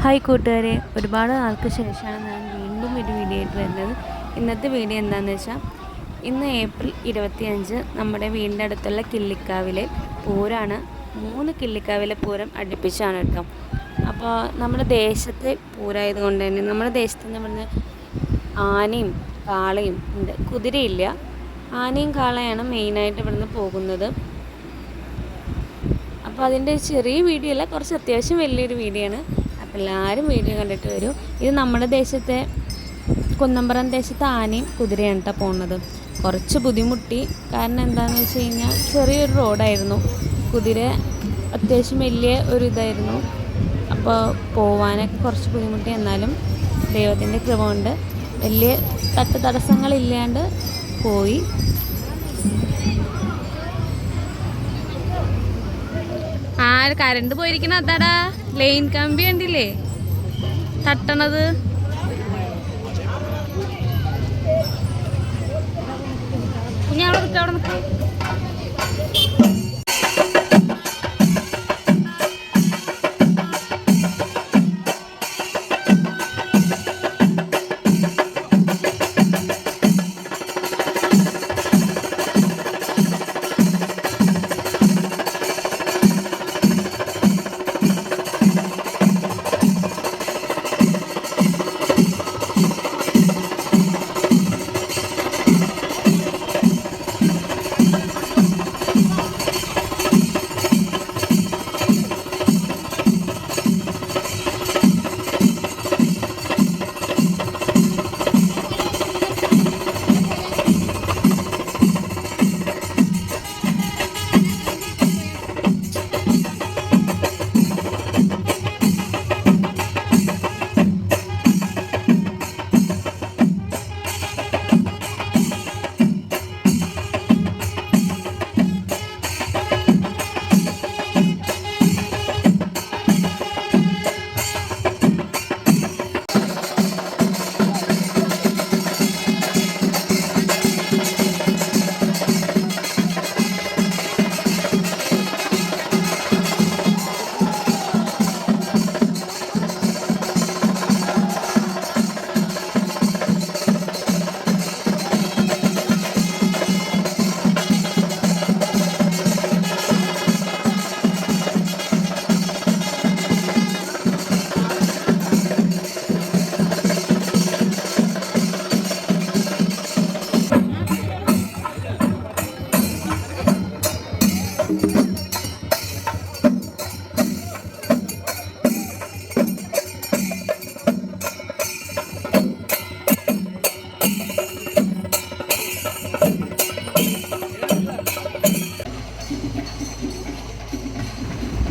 Hi കൂട്ടുകാരെ, ഒരുപാട് നാൾക്ക് ശേഷമാണ് ഞാൻ വീണ്ടും ഒരു വീഡിയോ ആയിട്ട് വരുന്നത്. ഇന്നത്തെ വീഡിയോ എന്താണെന്ന് വെച്ചാൽ, ഇന്ന് ഏപ്രിൽ 25 നമ്മുടെ വീടിൻ്റെ അടുത്തുള്ള കിള്ളിക്കാവിലെ പൂരമാണ്. 3 കിള്ളിക്കാവിലെ പൂരം അടുപ്പിച്ചാണ് കേട്ടോ. അപ്പോൾ നമ്മുടെ ദേശത്തെ പൂരമായത് കൊണ്ട് തന്നെ നമ്മുടെ ദേശത്തെന്ന് പറഞ്ഞാൽ ആനയും കാളയും ഉണ്ട്, കുതിരയില്ല. ആനയും കാളയാണ് മെയിനായിട്ട് ഇവിടുന്ന് പോകുന്നത്. അപ്പോൾ അതിൻ്റെ ചെറിയ വീഡിയോ അല്ല, കുറച്ച് അത്യാവശ്യം വലിയൊരു വീഡിയോ ആണ്. അപ്പോൾ എല്ലാവരും വീഡിയോ കണ്ടിട്ട് വരും. ഇത് നമ്മുടെ ദേശത്തെ കുന്നമ്പറം ദേശത്തെ ആനയും കുതിരയാണ് കേട്ടോ പോകുന്നത്. കുറച്ച് ബുദ്ധിമുട്ടി, കാരണം എന്താണെന്ന് വെച്ച് കഴിഞ്ഞാൽ ചെറിയൊരു റോഡായിരുന്നു, കുതിര അത്യാവശ്യം വലിയ ഒരു ഇതായിരുന്നു. അപ്പോൾ പോവാനൊക്കെ കുറച്ച് ബുദ്ധിമുട്ടി. എന്നാലും ദൈവത്തിൻ്റെ കൃപ കൊണ്ട് വലിയ തടസ്സങ്ങളില്ലാണ്ട് പോയി. കരണ്ട് പോയിരിക്കണ അതാടാ, ലൈൻ കമ്പി കണ്ടില്ലേ തട്ടണത്. ഞാൻ അവിടെ നിൽക്കാം.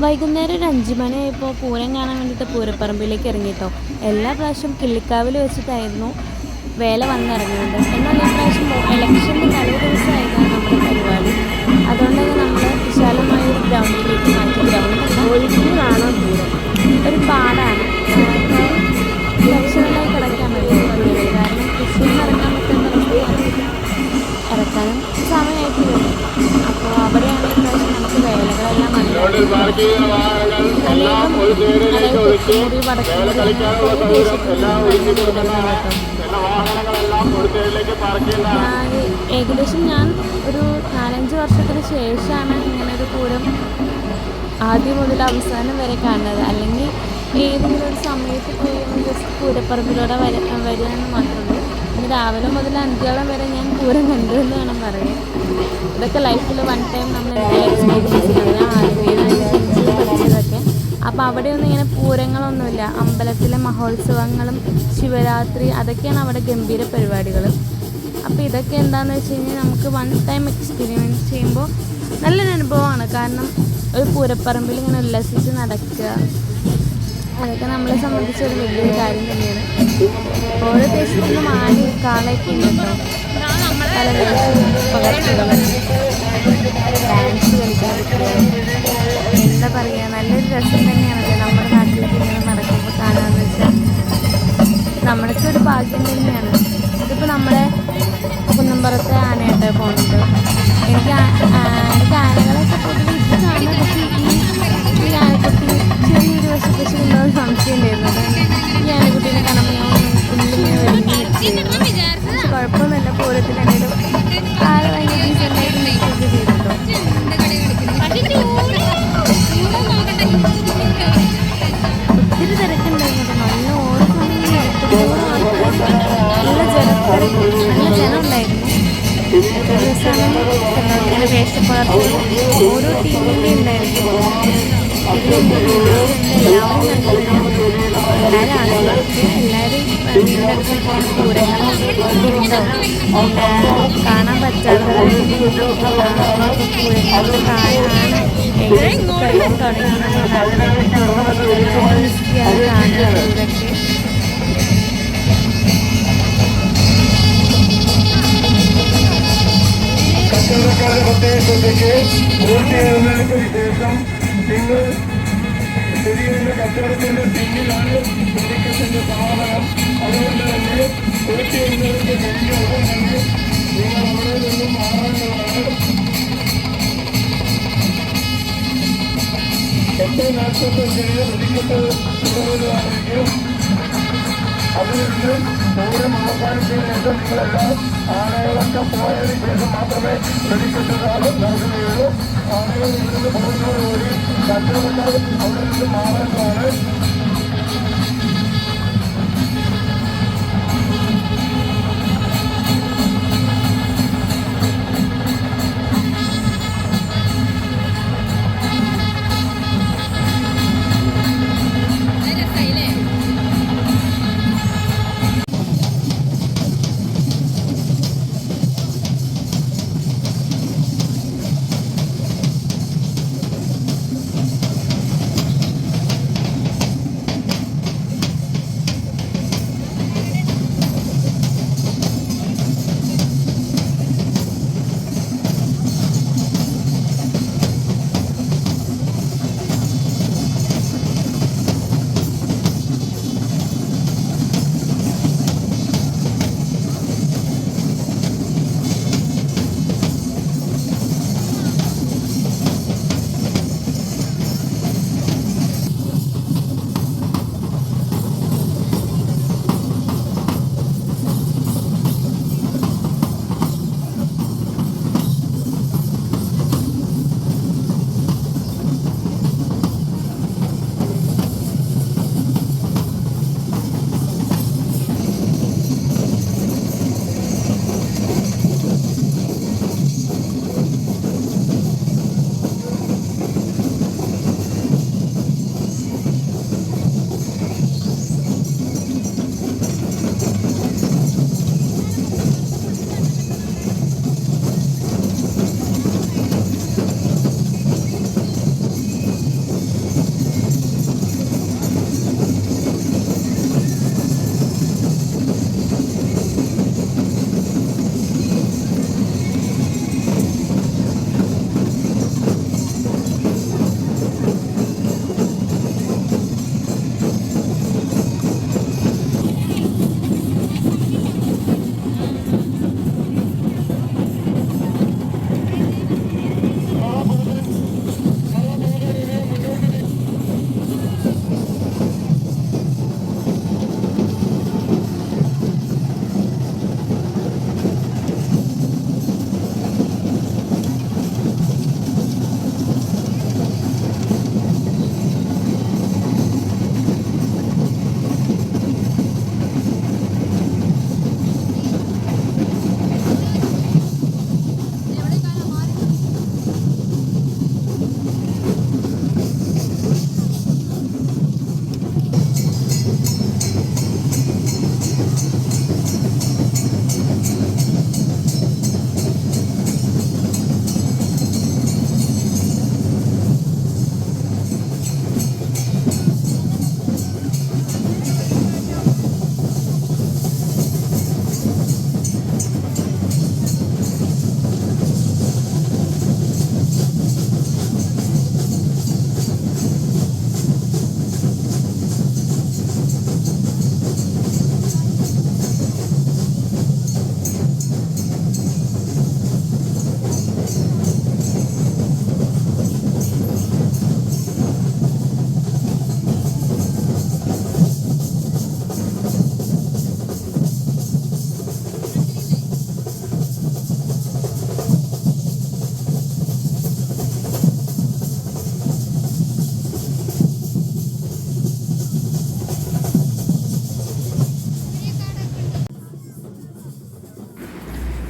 വൈകുന്നേരം ഒരു 5 മണിയായപ്പോൾ പൂരം കാണാൻ വേണ്ടിയിട്ട് പൂരപ്പറമ്പിലേക്ക് ഇറങ്ങിയിട്ടോ. എല്ലാ പ്രാവശ്യം കിള്ളിക്കാവിൽ വെച്ചിട്ടായിരുന്നു വേല വന്നിറങ്ങുന്നത്. എന്നാൽ ഈ പ്രാവശ്യം ഇലക്ഷൻ്റെ തലേ ദിവസമായിരുന്നു നമ്മുടെ പരിപാടി. അതുകൊണ്ട് തന്നെ നമ്മൾ വിശാലമായ ഒരു ഗ്രൗണ്ടിലേക്ക് മാറ്റി. ഗ്രൗണ്ട് കാണാൻ പൂരം ഒരു പാടാണ്, ഇലക്ഷനിലായി കിടക്കാൻ വേണ്ടി. കാരണം കൃഷിയിൽ ഇറങ്ങാൻ പറ്റുന്ന ഇറക്കാനും സമയമായിട്ട് വരും. അപ്പോൾ അവിടെയാണ് ഈ പ്രാവശ്യം നമുക്ക് വേലകളെല്ലാം ഏകദേശം ഞാൻ ഒരു 4-5 വർഷത്തിന് ശേഷമാണ് ഇങ്ങനൊരു പൂരം ആദ്യം മുതൽ അവസാനം വരെ കാണുന്നത്. അല്ലെങ്കിൽ ഏതെങ്കിലും ഒരു സമയത്ത് പോയി ജസ്റ്റ് പൂരപ്പറമ്പിലൂടെ വരികയെന്ന് മാത്രമേ. ഇന്ന് രാവിലെ മുതൽ അന്ത്യോളം വരെ ഞാൻ പൂരം കണ്ടു എന്ന് വേണം പറയാൻ. ഇതൊക്കെ ലൈഫിൽ 1 ടൈം നമ്മൾ എക്സ്പീരിയൻസ് ചെയ്യുന്നത് ആലുവയിലനുസരിച്ച് പഠിച്ചതൊക്കെ. അപ്പോൾ അവിടെയൊന്നും ഇങ്ങനെ പൂരങ്ങളൊന്നുമില്ല. അമ്പലത്തിലെ മഹോത്സവങ്ങളും ശിവരാത്രി അതൊക്കെയാണ് അവിടെ ഗംഭീര പരിപാടികൾ. അപ്പോൾ ഇതൊക്കെ എന്താണെന്ന് വെച്ച് കഴിഞ്ഞാൽ നമുക്ക് 1 ടൈം എക്സ്പീരിയൻസ് ചെയ്യുമ്പോൾ നല്ലൊരു അനുഭവമാണ്. കാരണം ഒരു പൂരപ്പറമ്പിൽ ഇങ്ങനെ ഉല്ലസിച്ച് നടക്കുക, അതൊക്കെ നമ്മളെ സംബന്ധിച്ച് ഒരു വലിയൊരു കാര്യം തന്നെയാണ്. ഓരോ ദേശത്തുനിന്നും ആനയും കാളയൊക്കെ ഉണ്ട് കേട്ടോ. പല പകർച്ചകൾ, ഡാൻസ് കളിക്കാൻ പറ്റുക, എന്താ പറയുക, നല്ലൊരു രസം തന്നെയാണല്ലോ നമ്മുടെ നാട്ടിലൊക്കെ ഇങ്ങനെ നടക്കുമ്പോൾ കാണാമെന്ന് വെച്ചാൽ. നമ്മൾക്ക് ഒരു ഭാഗ്യം തന്നെയാണ്. ഇതിപ്പോൾ നമ്മുടെ കുന്നമ്പറത്തെ ആനയായിട്ട് പോകുന്നുണ്ട്. എനിക്ക് ആനകളൊക്കെ പൊതുവെ ഇഷ്ടമാണ്. പക്ഷേ ഈ ആനക്കുട്ടി ചെറിയൊരു വശപ്പശുണ്ടോ സംശയം. ഉണ്ടായിരുന്നത്. ഈ ആനക്കുട്ടീനെ കാണുമ്പോൾ ഞാൻ ഉള്ളിങ്ങനെ വലിഞ്ഞ് നിൽക്കുകയായിരുന്നു. പക്ഷെ കുഴപ്പമൊന്നുമില്ല, പൂരത്തിന് എന്തെങ്കിലും ആളെ ഭയങ്കര ഡീസൻ്റായിട്ട് നിൽക്കുകയൊക്കെ ചെയ്തിട്ടോ. ഒത്തിരി തിരക്കുണ്ടായിരുന്നു. നല്ല ഓരോ സമയം നല്ല ജനത്തിരക്ക്, നല്ല ജനം ഉണ്ടായിരുന്നു. ഒരു ദിവസമാണ് ഇങ്ങനെ വേഷപ്പാർട്ടുകൾ ഓരോ ടീമിൻ്റെ ഉണ്ടായിരുന്നു. ഇതിലെൻ്റെ എല്ലാവരും കണ്ടുവരുന്നു, എല്ലാവരും ആസ്വദിച്ച് എല്ലാവരും വീടിൻ്റെ അടുത്തൊക്കെയാണ് പൂരങ്ങളും ഉണ്ടാവും. കാണാൻ പറ്റാത്തവരൊക്കെ പൂരങ്ങൾ കാണാനാണ് ഏകദേശം കഴിയാൻ തുടങ്ങുന്നത്. കാണാൻ ഇതൊക്കെ കച്ചവടക്കാരുടെ പ്രത്യേക ശ്രദ്ധയ്ക്ക് വോട്ട് ചെയ്യുന്നതിന് ശേഷം നിങ്ങൾ ശരിയുള്ള കച്ചവടത്തിന്റെ പിന്നിലാണ് വെടിക്കെട്ടിന്റെ സാധനം. അതുകൊണ്ട് തന്നെ വോട്ട് ചെയ്യുന്നതിന് കഴിഞ്ഞ ഉടൻ തന്നെ നിങ്ങൾ അവിടെ നിന്നും മാറേണ്ടതാണ്. 8:45 വെടിക്കെട്ട് തുടരുകയാണെങ്കിൽ അതിൽ നിന്ന് പൂരം അവസാനിച്ചതിന് ശേഷം നിങ്ങളെല്ലാം ആനകളൊക്കെ പോയതിനു ശേഷം മാത്രമേ വെടിക്കെട്ടുകാലം നടക്കുകയുള്ളൂ. ആനകൾ നിന്ന് പോകുന്നതോടുകൂടി കച്ചവടക്കാർ അവിടെ നിന്ന് മാറേണ്ടതാണ്.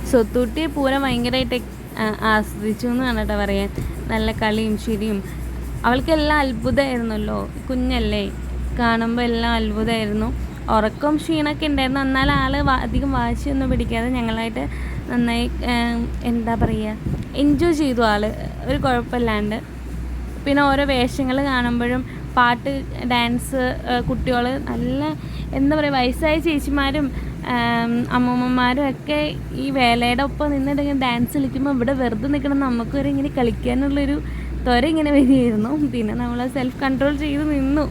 സ്വത്തൂട്ടി പൂരം ഭയങ്കരമായിട്ട് ആസ്വദിച്ചു എന്നാണ് കേട്ടോ പറയാൻ. നല്ല കളിയും ചിരിയും. അവൾക്കെല്ലാം അത്ഭുതമായിരുന്നല്ലോ, കുഞ്ഞല്ലേ, കാണുമ്പോൾ എല്ലാം അത്ഭുതമായിരുന്നു. ഉറക്കം ക്ഷീണമൊക്കെ ഉണ്ടായിരുന്നു. എന്നാൽ അധികം വാശിയൊന്നും പിടിക്കാതെ ഞങ്ങളായിട്ട് നന്നായി എന്താ പറയുക, എൻജോയ് ചെയ്തു ഒരു കുഴപ്പമില്ലാണ്ട്. പിന്നെ ഓരോ വേഷങ്ങൾ കാണുമ്പോഴും പാട്ട്, ഡാൻസ്, കുട്ടികൾ നല്ല എന്താ പറയുക, വയസ്സായ ചേച്ചിമാരും അമ്മൂമ്മമാരും ഒക്കെ ഈ വേലയുടെ ഒപ്പം നിന്നിട്ട് ഡാൻസ് കളിക്കുമ്പോൾ ഇവിടെ വെറുതെ നിൽക്കണം നമുക്കൊരു ഇങ്ങനെ കളിക്കാനുള്ളൊരു ത്വര ഇങ്ങനെ വരികയായിരുന്നു. പിന്നെ നമ്മൾ സെൽഫ് കൺട്രോൾ ചെയ്ത് നിന്നു.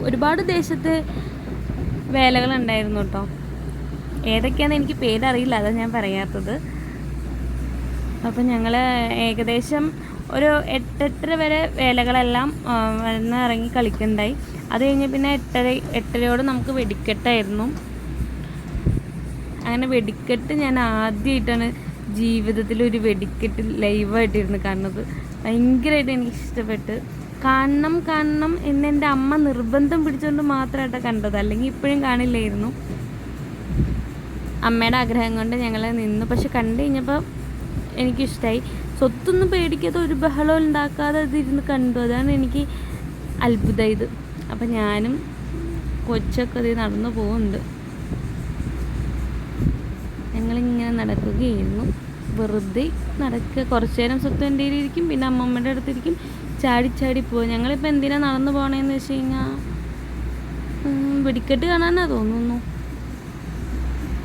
ഒരുപാട് ദേശത്ത് വേലകളുണ്ടായിരുന്നു കേട്ടോ. ഏതൊക്കെയാണെന്ന് എനിക്ക് പേരറിയില്ല, അതാണ് ഞാൻ പറയാത്തത്. അപ്പം ഞങ്ങൾ ഏകദേശം ഒരു 8-8:30 വരെ വേലകളെല്ലാം ഇറങ്ങി കളിക്കണ്ടായി. അത് കഴിഞ്ഞ് പിന്നെ 8:30 നമുക്ക് വെടിക്കെട്ടായിരുന്നു. അങ്ങനെ വെടിക്കെട്ട് ഞാൻ ആദ്യമായിട്ടാണ് ജീവിതത്തിൽ ഒരു വെടിക്കെട്ട് ലൈവായിട്ടിരുന്ന് കാണുന്നത്. ഭയങ്കരമായിട്ട് എനിക്ക് ഇഷ്ടപ്പെട്ട്. കാണണം എന്നെൻ്റെ അമ്മ നിർബന്ധം പിടിച്ചുകൊണ്ട് മാത്രമായിട്ടാണ് കണ്ടത്, അല്ലെങ്കിൽ ഇപ്പോഴും കാണില്ലായിരുന്നു. അമ്മയുടെ ആഗ്രഹം കൊണ്ട് ഞങ്ങൾ നിന്നു. പക്ഷെ കണ്ടു കഴിഞ്ഞപ്പോൾ എനിക്കിഷ്ടമായി. സ്വത്തൊന്നും പേടിക്കാതെ ഒരു ബഹളം ഉണ്ടാക്കാതെ അതിരുന്ന് കണ്ടു. അതാണ് എനിക്ക് അത്ഭുതമായത്. അപ്പം ഞാനും കൊച്ചൊക്കെ അത് നടന്നു പോകുന്നുണ്ട്. ഞങ്ങളിങ്ങനെ നടക്കുകയായിരുന്നു, വെറുതെ നടക്കുക. കുറച്ച് നേരം സ്വത്ത് എൻ്റെ ഇരിക്കും, പിന്നെ അമ്മമ്മയുടെ അടുത്തിരിക്കും, ചാടി പോകും. ഞങ്ങളിപ്പോൾ എന്തിനാണ് നടന്നു പോകണേന്ന് വെച്ച് കഴിഞ്ഞാൽ വെടിക്കെട്ട് കാണാനാണ് തോന്നുന്നു.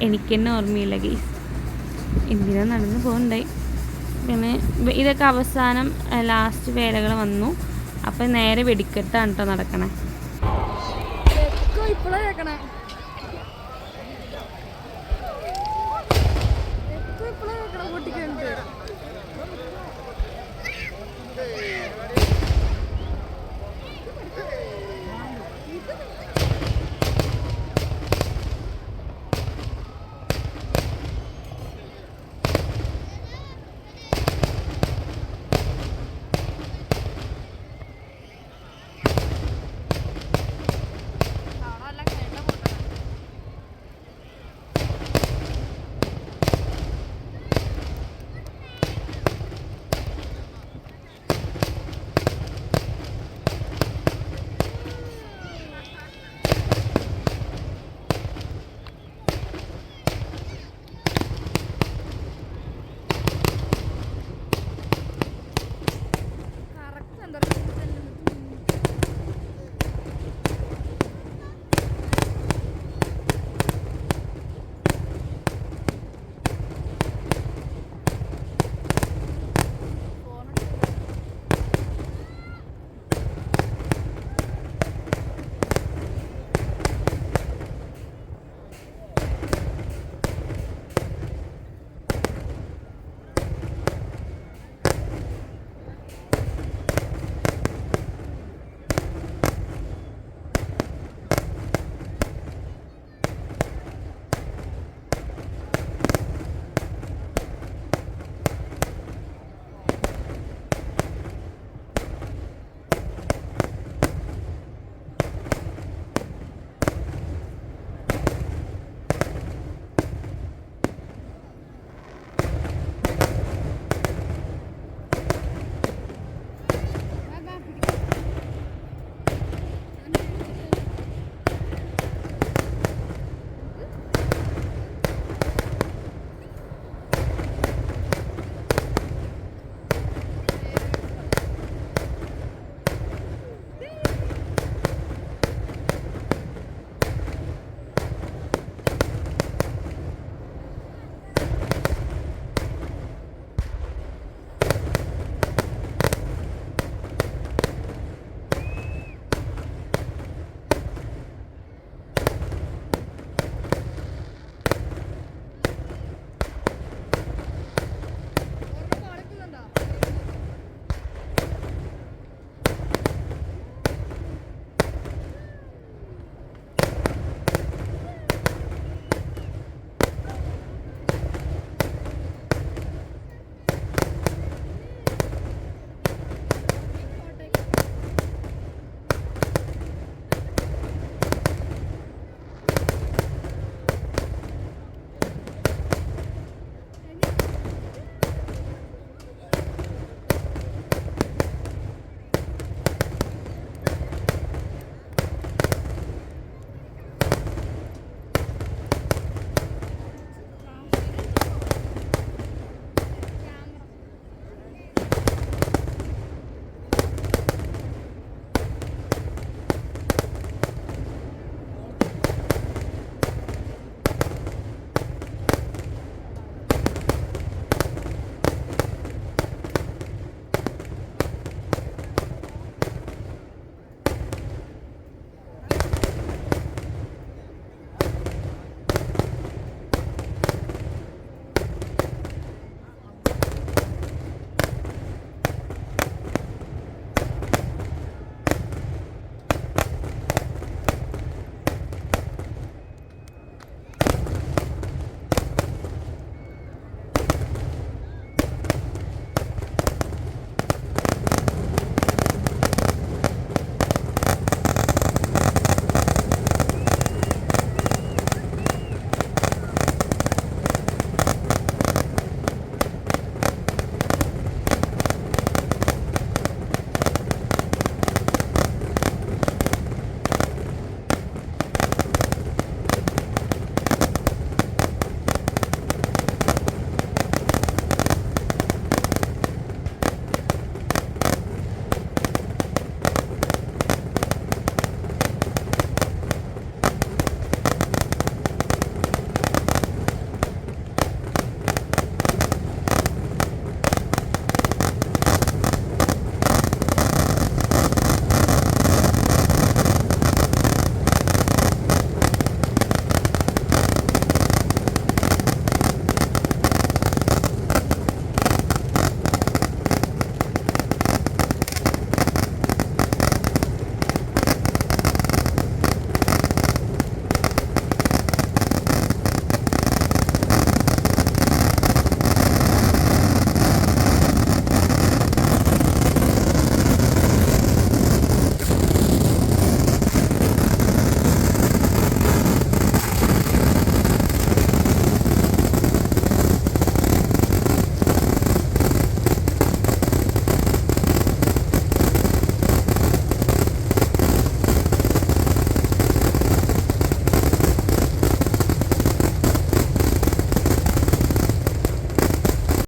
എനിക്ക് തന്നെ ഓർമ്മയില്ല ഗെയ്സ് എന്തിനാണ് നടന്നു പോകണ്ടായി. പിന്നെ ഇതൊക്കെ അവസാനം ലാസ്റ്റ് വേലകൾ വന്നു. അപ്പം നേരെ വെടിക്കെട്ടാണ് കേട്ടോ നടക്കണേ.